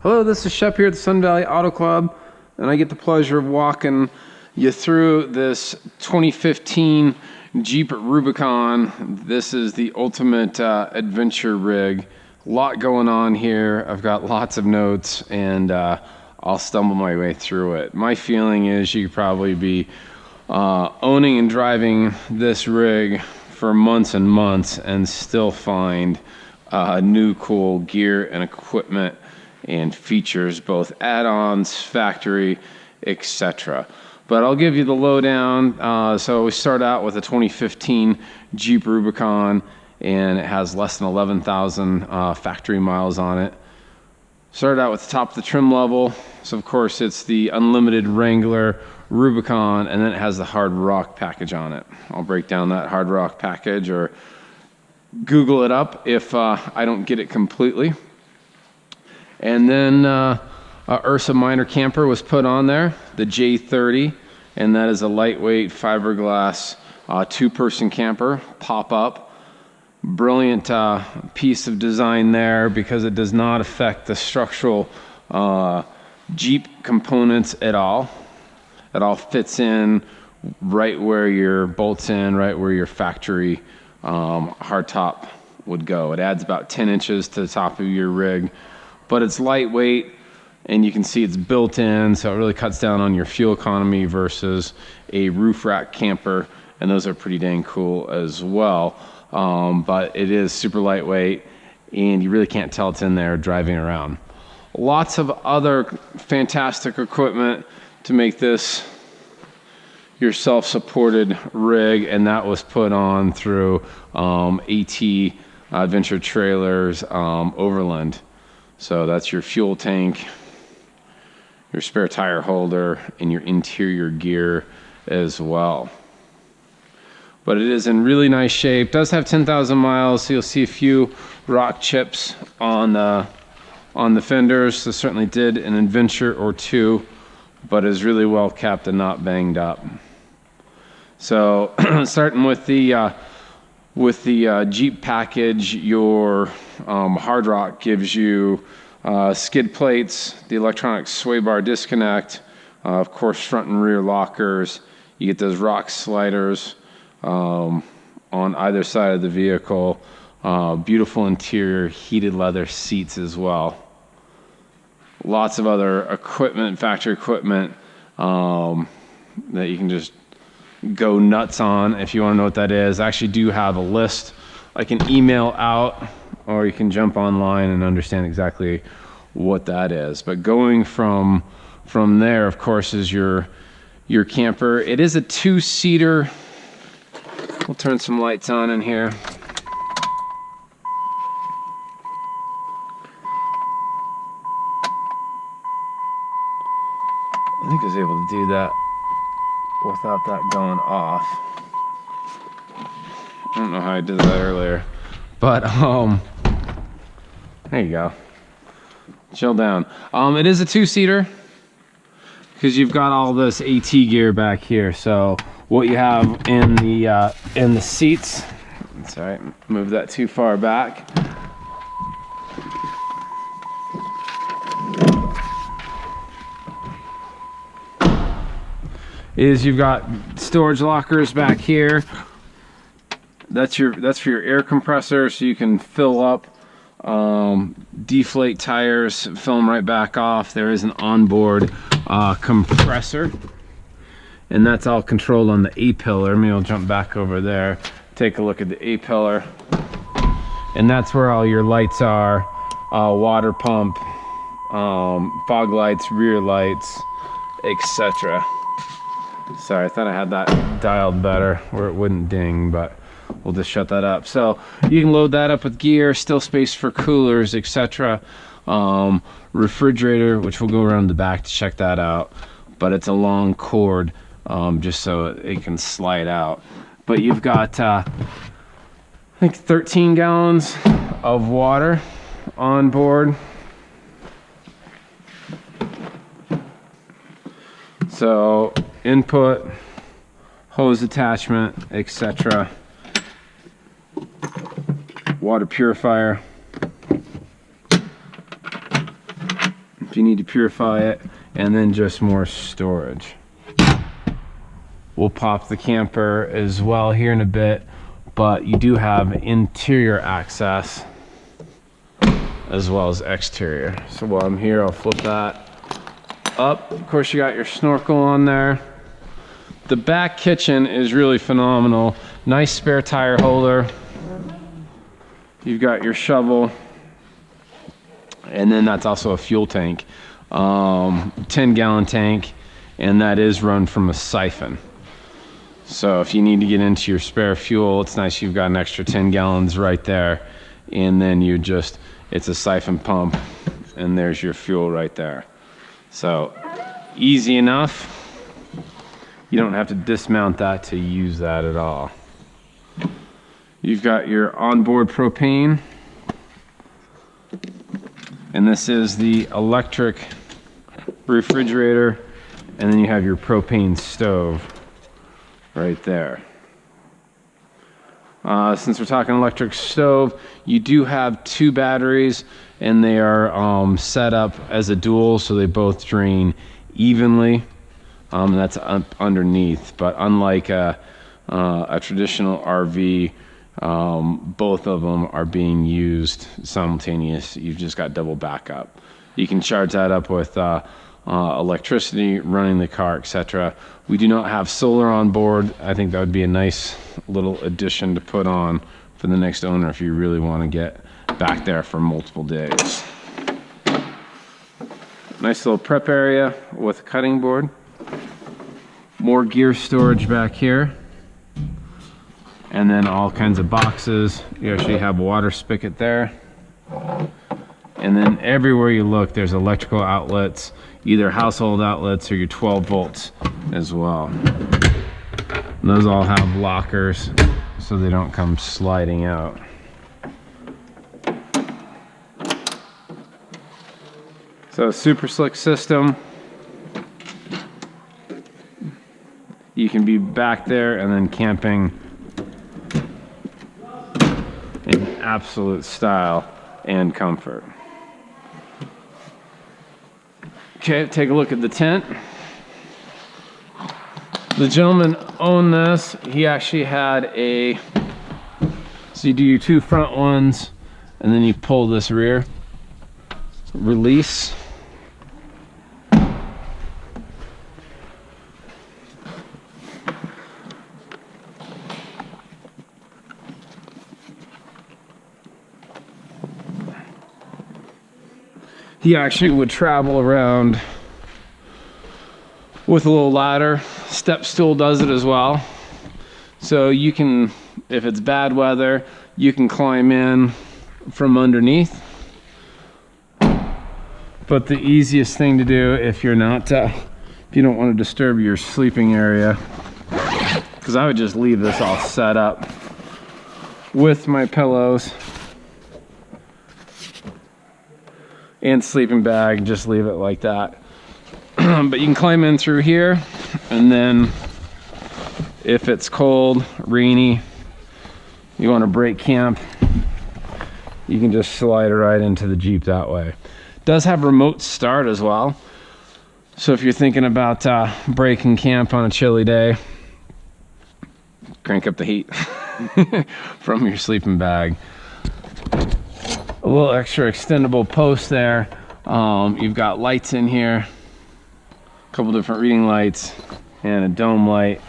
Hello, this is Shep here at the Sun Valley Auto Club, and I get the pleasure of walking you through this 2015 Jeep Rubicon. This is the ultimate adventure rig. A lot going on here. I've got lots of notes, and I'll stumble my way through it. My feeling is you could probably be owning and driving this rig for months and months and still find new cool gear and equipment and features, both add-ons, factory, etc. But I'll give you the lowdown. So we start out with a 2015 Jeep Rubicon, and it has less than 11,000 factory miles on it. Started out with the top of the trim level. So of course it's the unlimited Wrangler Rubicon, and then it has the hard rock package on it. I'll break down that hard rock package, or Google it up if I don't get it completely. And then Ursa minor camper was put on there, the J30, and that is a lightweight fiberglass two-person camper, pop-up. Brilliant piece of design there because it does not affect the structural Jeep components at all. It all fits in right where your bolts in, right where your factory hardtop would go. It adds about 10 inches to the top of your rig, but it's lightweight, and you can see it's built in, so it really cuts down on your fuel economy versus a roof rack camper, and those are pretty dang cool as well. But it is super lightweight, and you really can't tell it's in there driving around. Lots of other fantastic equipment to make this your self-supported rig, and that was put on through AT Adventure Trailers Overland. So that's your fuel tank, your spare tire holder, and your interior gear as well. But it is in really nice shape. Does have 10,000 miles, so you'll see a few rock chips on the fenders. So certainly did an adventure or two, but is really well kept and not banged up. So starting with the Jeep package, your hard rock gives you skid plates, the electronic sway bar disconnect, of course front and rear lockers. You get those rock sliders on either side of the vehicle. Beautiful interior, heated leather seats as well. Lots of other equipment, factory equipment that you can just go nuts on if you want to know what that is. I actually do have a list I can email out, or you can jump online and understand exactly what that is. But going from there, of course, is your camper. It is a two-seater. We'll turn some lights on in here. I think I was able to do that without that going off. I don't know how I did that earlier, but there you go. Chill down. It is a two-seater because you've got all this AT gear back here. So what you have in the seats, sorry, move that too far back. Is you've got storage lockers back here. That's for your air compressor, so you can fill up, deflate tires, fill them right back off. There is an onboard compressor, and that's all controlled on the A-pillar. Maybe I'll jump back over there, take a look at the A-pillar, and that's where all your lights are, water pump, fog lights, rear lights, etc. Sorry, I thought I had that dialed better where it wouldn't ding, but we'll just shut that up. So you can load that up with gear, still space for coolers, etc. Refrigerator, which we'll go around the back to check that out, but it's a long cord just so it can slide out. But you've got I think 13 gallons of water on board. So input, hose attachment, etc. Water purifier. if you need to purify it, and then just more storage. We'll pop the camper as well here in a bit, but you do have interior access as well as exterior. So while I'm here, I'll flip that up. Of course, you got your snorkel on there. The back kitchen is really phenomenal. Nice spare tire holder. You've got your shovel, and then that's also a fuel tank, 10-gallon tank, and that is run from a siphon. So if you need to get into your spare fuel, it's nice you've got an extra 10 gallons right there, and then you just, it's a siphon pump, and there's your fuel right there. So easy enough. You don't have to dismount that to use that at all. You've got your onboard propane, and this is the electric refrigerator, and then you have your propane stove right there. Since we're talking electric stove, you do have 2 batteries, and they are set up as a dual, so they both drain evenly. That's up underneath, but unlike a traditional RV, both of them are being used simultaneous. You've just got double backup. You can charge that up with electricity, running the car, etc. We do not have solar on board. I think that would be a nice little addition to put on for the next owner if you really want to get back there for multiple days. Nice little prep area with a cutting board. More gear storage back here. And then all kinds of boxes. You actually have a water spigot there. And then everywhere you look, there's electrical outlets, either household outlets or your 12 volts as well. And those all have lockers so they don't come sliding out. So super slick system. You can be back there and then camping in absolute style and comfort. Okay, take a look at the tent. The gentleman owned this. He actually had a, so you do your 2 front ones and then you pull this rear release. He actually would travel around with a little ladder. Step stool does it as well. So you can, if it's bad weather, you can climb in from underneath. But the easiest thing to do if you're not, if you don't want to disturb your sleeping area, because I would just leave this all set up with my pillows and sleeping bag, just leave it like that. But you can climb in through here, and then if it's cold, rainy, you want to break camp, you can just slide it right into the Jeep that way. It does have remote start as well. So if you're thinking about breaking camp on a chilly day, crank up the heat from your sleeping bag. A little extra extendable post there. You've got lights in here, a couple different reading lights and a dome light,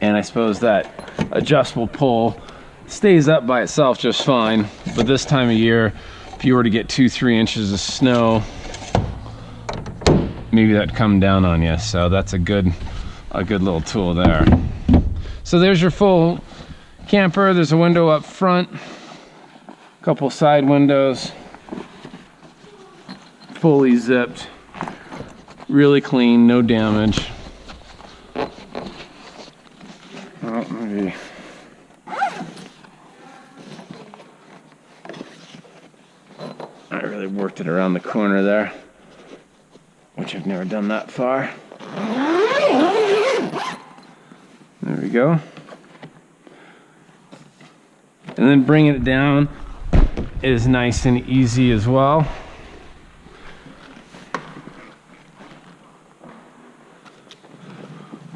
and I suppose that adjustable pole stays up by itself just fine, but this time of year, if you were to get 2-3 inches of snow, maybe that'd come down on you. So that's a good little tool there. So there's your full camper. There's a window up front, couple side windows, fully zipped, really clean, no damage. Oh, maybe. I really worked it around the corner there, which I've never done that far. There we go. And then bringing it down is nice and easy as well.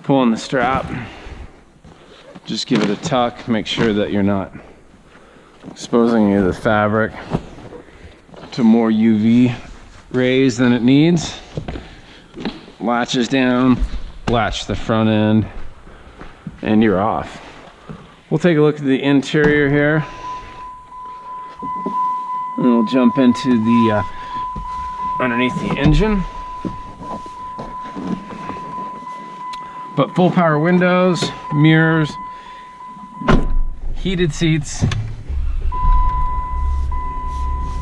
pulling the strap. Just give it a tuck, make sure that you're not exposing any of the fabric to more UV rays than it needs. Latches down, latch the front end, and you're off. We'll take a look at the interior here. And we'll jump into the underneath the engine. But full power windows, mirrors, heated seats.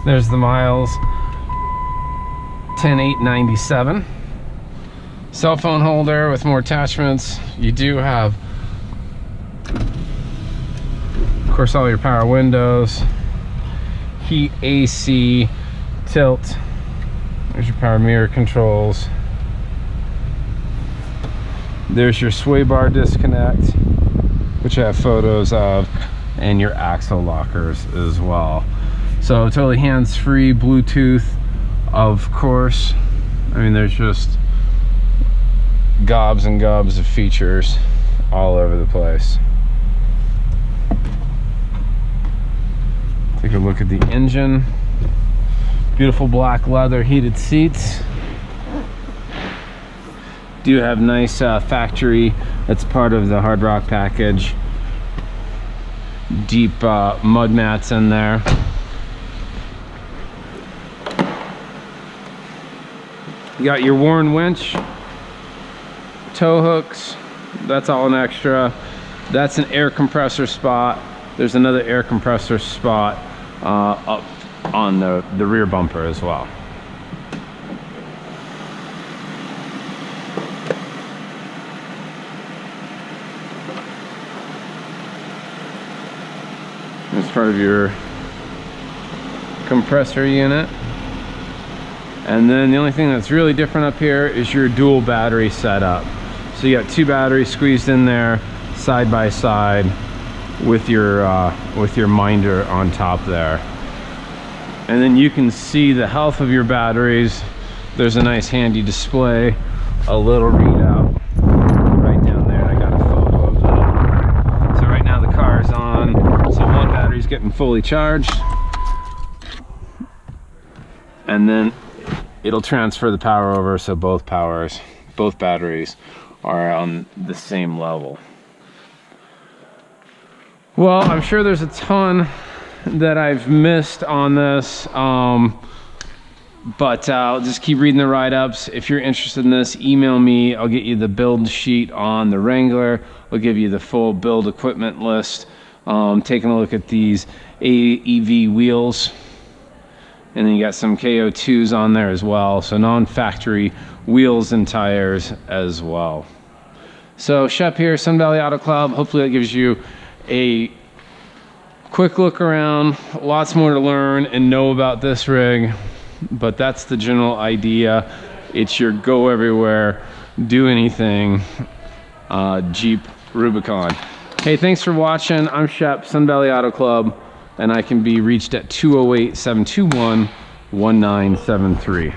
There's the miles, 10,897. Cell phone holder with more attachments. You do have, of course, all your power windows, heat, AC, tilt. There's your power mirror controls. There's your sway bar disconnect, which I have photos of, and your axle lockers as well. So totally hands-free, Bluetooth, of course. I mean, there's just gobs and gobs of features all over the place. Take a look at the engine. Beautiful black leather heated seats. Do have nice factory, that's part of the hard rock package. Deep mud mats in there. You got your Warren winch, tow hooks, that's all an extra. That's an air compressor spot. There's another air compressor spot up on the rear bumper as well. It's part of your compressor unit. And then the only thing that's really different up here is your dual battery setup. So you got two batteries squeezed in there side by side with your minder on top there. And then you can see the health of your batteries. There's a nice handy display, a little readout right down there. I got a photo of that. So right now the car is on. So one battery's getting fully charged. And then it'll transfer the power over, so both batteries are on the same level. Well, I'm sure there's a ton that I've missed on this, but I'll just keep reading the write-ups. If you're interested in this, email me. I'll get you the build sheet on the Wrangler. I'll give you the full build equipment list. Taking a look at these AEV wheels. And then you got some KO2s on there as well. So non-factory wheels and tires as well. So Shep here, Sun Valley Auto Club. Hopefully that gives you a quick look around. Lots more to learn and know about this rig. But that's the general idea. It's your go everywhere, do anything Jeep Rubicon. Hey, thanks for watching. I'm Shep, Sun Valley Auto Club. And I can be reached at 208-721-1973.